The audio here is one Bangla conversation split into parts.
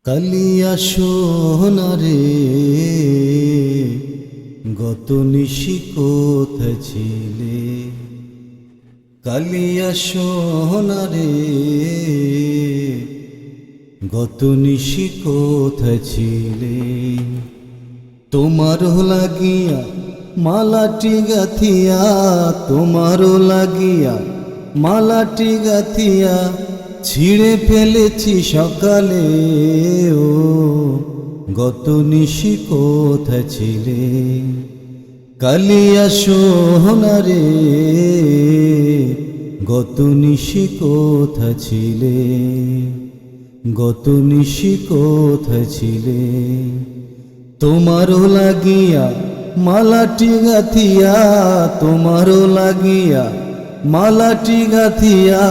কালিয়া সোনারে গত নিশি কোথায় ছিলে, কালিয়া সোনারে গত নিশি কোথায় ছিলে। তোমার লাগিয়া মালাটি গাথিয়া, তোমার লাগিয়া মালাটি গাথিয়া ছিঁড়ে ফেলেছি সকালে। ও গত নিশি কোথায় ছিলে, কালিয়া সোনারে গত নিশি কোথায় ছিলে, গত নিশি কোথায় ছিলে। তোমারও লাগিয়া মালাটি গাথিয়া, তোমারও লাগিয়া মালাটি গাথিয়া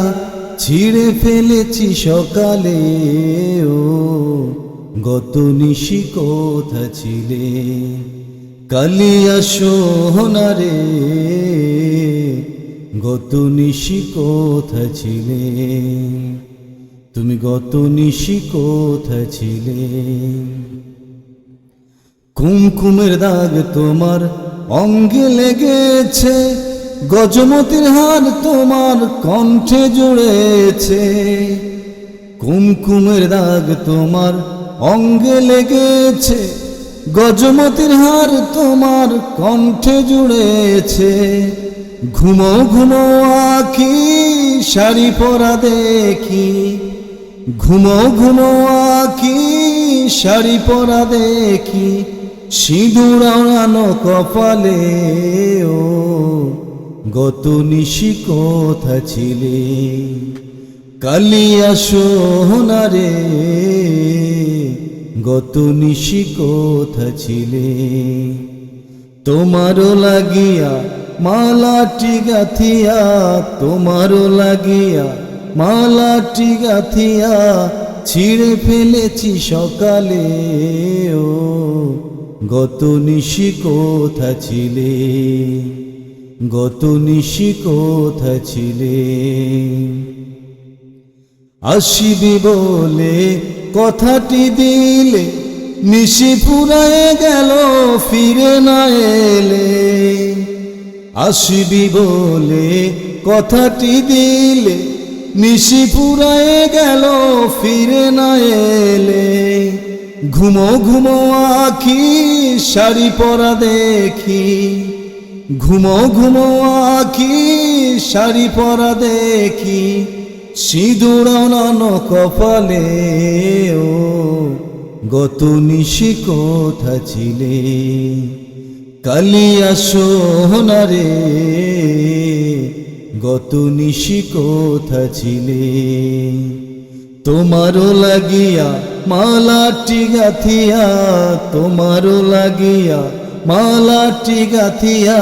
ছিঁড়ে ফেলেছি সকালে। ও গত নিশি কোথায় ছিলে, কালিয়া সোনারে গত নিশি কোথায় ছিলে, তুমি গত নিশি কোথায় ছিলে। কুমকুমের দাগ তোমার অঙ্গে লেগেছে, গজমতির হার তোমার কণ্ঠে জুড়েছে। কুমকুমের দাগ তোমার অঙ্গে লেগেছে, গজমতির হার তোমার কণ্ঠে জুড়েছে। ঘুমো ঘুমো আঁখি শাড়ি পরা দেখি, ঘুমো ঘুমো আঁখি শাড়ি পরা দেখি, সিঁদুর আনো কপালে। ও গত নিশি কোথায় ছিলে, কালিয়া সোনারে গত নিশি কোথায় ছিলে। তোমারও লাগিয়া মালাটি গাথিয়া, তোমারও লাগিয়া মালাটি গাথিয়া ছিঁড়ে ফেলেছি সকালে। ও গত নিশি কোথায় ছিলে, গত নিশি কোথায় ছিলে। আসিবি বলে কথাটি দিলে, নিশি ফুরায়ে গেল ফিরে না এলে। আসিবি বলে কথাটি দিলে, নিশি ফুরায়ে গেল ফিরে না এলে। ঘুমো ঘুমো আঁখি শাড়ি পরা দেখি, ঘুমো ঘুমো আঁখি শাড়ি পরা দেখি, সিঁদুর আনো কপালে। ও গত নিশি কোথায় ছিলে, কালিয়া সোনারে গত নিশি কোথায় ছিলে। তোমারও লাগিয়া মালাটি গাথিয়া, তোমারও লাগিয়া মালাটি গাথিয়া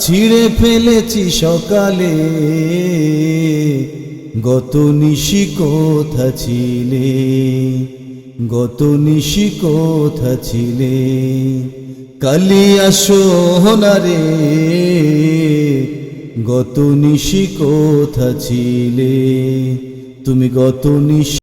ছিঁড়ে ফেলেছি সকালে। গত নিশি কোথায় ছিলে, গত নিশি কোথায় ছিলে, কালিয়া সোনারে গত নিশি কোথায় ছিলে, তুমি গত নিশি।